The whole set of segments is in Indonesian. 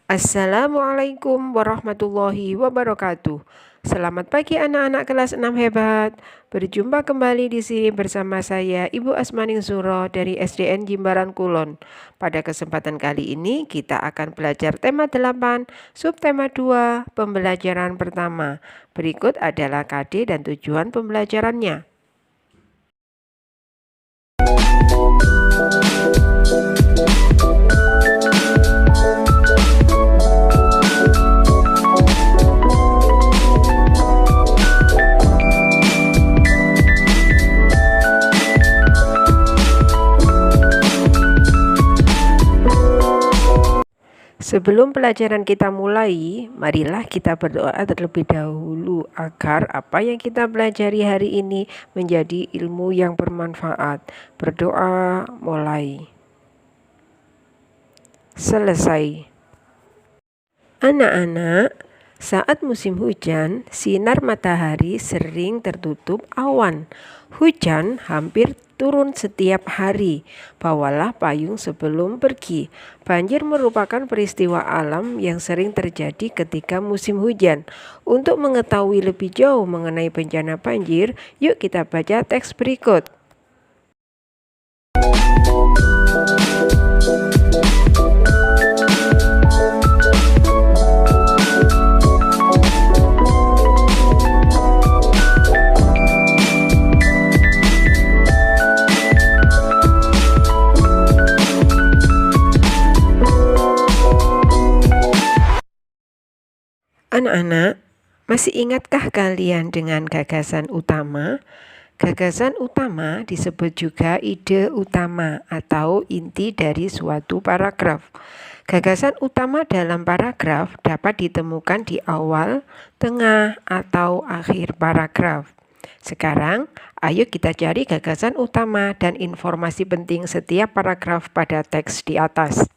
Assalamualaikum warahmatullahi wabarakatuh. Selamat pagi anak-anak kelas 6 hebat. Berjumpa kembali di sini bersama saya Ibu Asmaning Suro dari SDN Jimbaran Kulon. Pada kesempatan kali ini kita akan belajar tema 8, subtema 2, pembelajaran pertama. Berikut adalah KD dan tujuan pembelajarannya. Sebelum pelajaran kita mulai, marilah kita berdoa terlebih dahulu agar apa yang kita pelajari hari ini menjadi ilmu yang bermanfaat. Berdoa mulai. Selesai. Anak-anak, saat musim hujan, sinar matahari sering tertutup awan. Hujan hampir turun setiap hari. Bawalah payung sebelum pergi. Banjir merupakan peristiwa alam yang sering terjadi ketika musim hujan. Untuk mengetahui lebih jauh mengenai bencana banjir, yuk kita baca teks berikut. Anak-anak, masih ingatkah kalian dengan gagasan utama? Gagasan utama disebut juga ide utama atau inti dari suatu paragraf. Gagasan utama dalam paragraf dapat ditemukan di awal, tengah, atau akhir paragraf. Sekarang, ayo kita cari gagasan utama dan informasi penting setiap paragraf pada teks di atas.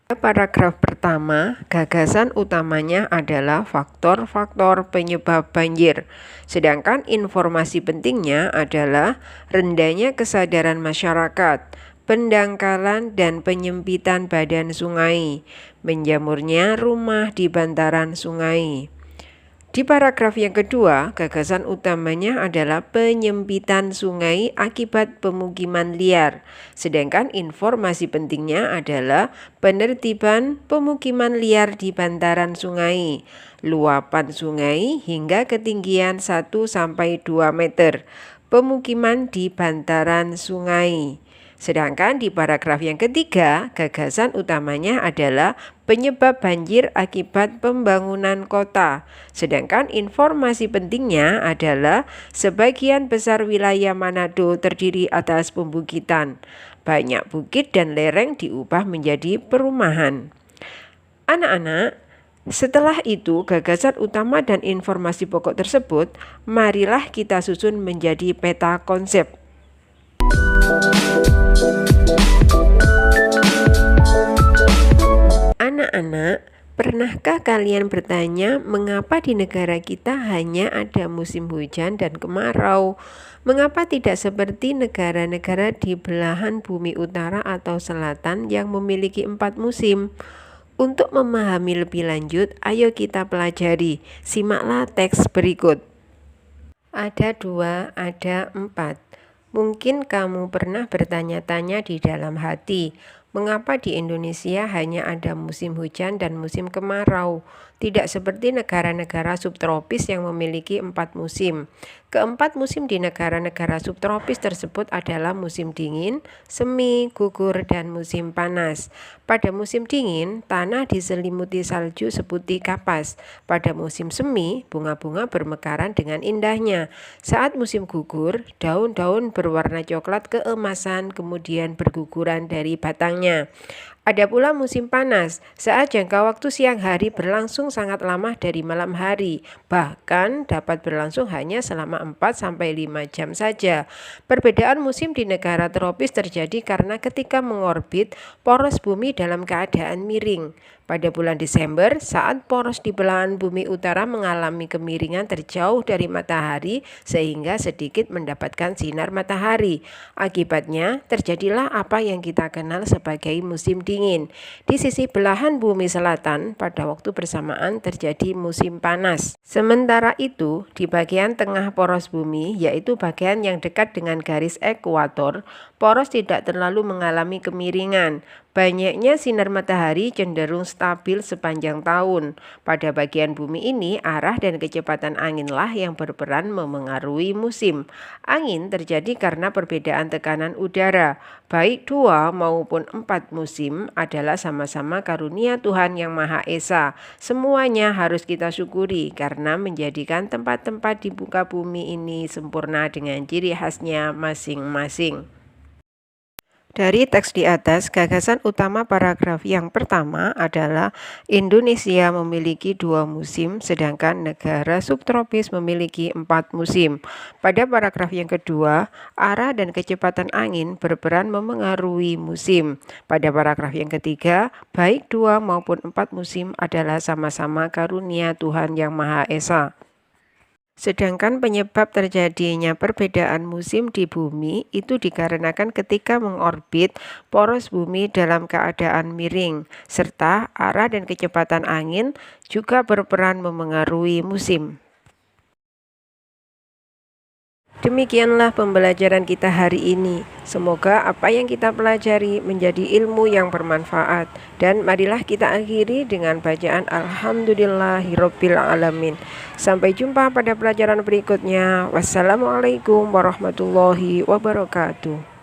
Paragraf pertama, gagasan utamanya adalah faktor-faktor penyebab banjir. Sedangkan informasi pentingnya adalah rendahnya kesadaran masyarakat, pendangkalan dan penyempitan badan sungai, menjamurnya rumah di bantaran sungai. Di paragraf yang kedua, gagasan utamanya adalah penyempitan sungai akibat pemukiman liar. Sedangkan informasi pentingnya adalah penertiban pemukiman liar di bantaran sungai, luapan sungai hingga ketinggian 1-2 meter, pemukiman di bantaran sungai. Sedangkan di paragraf yang ketiga, gagasan utamanya adalah penyebab banjir akibat pembangunan kota. Sedangkan informasi pentingnya adalah sebagian besar wilayah Manado terdiri atas pembukitan. Banyak bukit dan lereng diubah menjadi perumahan. Anak-anak, setelah itu gagasan utama dan informasi pokok tersebut, marilah kita susun menjadi peta konsep. Anak-anak, pernahkah kalian bertanya mengapa di negara kita hanya ada musim hujan dan kemarau? Mengapa tidak seperti negara-negara di belahan bumi utara atau selatan yang memiliki 4 musim? Untuk memahami lebih lanjut, ayo kita pelajari. Simaklah teks berikut. Ada 2, ada 4. Mungkin kamu pernah bertanya-tanya di dalam hati, mengapa di Indonesia hanya ada musim hujan dan musim kemarau, tidak seperti negara-negara subtropis yang memiliki 4 musim. Keempat musim di negara-negara subtropis tersebut adalah musim dingin, semi, gugur, dan musim panas. Pada musim dingin, tanah diselimuti salju seputih kapas. Pada musim semi, bunga-bunga bermekaran dengan indahnya. Saat musim gugur, daun-daun berwarna coklat keemasan kemudian berguguran dari batangnya. Ada pula musim panas, saat jangka waktu siang hari berlangsung sangat lama dari malam hari, bahkan dapat berlangsung hanya selama 4-5 jam saja. Perbedaan musim di negara tropis terjadi karena ketika mengorbit, poros bumi dalam keadaan miring. Pada bulan Desember, saat poros di belahan bumi utara mengalami kemiringan terjauh dari matahari sehingga sedikit mendapatkan sinar matahari. Akibatnya, terjadilah apa yang kita kenal sebagai musim dingin. Di sisi belahan bumi selatan, pada waktu bersamaan terjadi musim panas. Sementara itu, di bagian tengah poros bumi, yaitu bagian yang dekat dengan garis ekuator, poros tidak terlalu mengalami kemiringan. Banyaknya sinar matahari cenderung stabil sepanjang tahun. Pada bagian bumi ini, arah dan kecepatan anginlah yang berperan memengaruhi musim. Angin terjadi karena perbedaan tekanan udara. Baik 2 maupun 4 musim adalah sama-sama karunia Tuhan Yang Maha Esa. Semuanya harus kita syukuri karena menjadikan tempat-tempat di muka bumi ini sempurna dengan ciri khasnya masing-masing. Dari teks di atas, gagasan utama paragraf yang pertama adalah Indonesia memiliki 2 musim, sedangkan negara subtropis memiliki 4 musim. Pada paragraf yang kedua, arah dan kecepatan angin berperan memengaruhi musim. Pada paragraf yang ketiga, baik 2 maupun 4 musim adalah sama-sama karunia Tuhan Yang Maha Esa. Sedangkan penyebab terjadinya perbedaan musim di bumi itu dikarenakan ketika mengorbit poros bumi dalam keadaan miring, serta arah dan kecepatan angin juga berperan memengaruhi musim. Demikianlah pembelajaran kita hari ini. Semoga apa yang kita pelajari menjadi ilmu yang bermanfaat. Dan marilah kita akhiri dengan bacaan Alhamdulillahirabbil alamin. Sampai jumpa pada pelajaran berikutnya. Wassalamualaikum warahmatullahi wabarakatuh.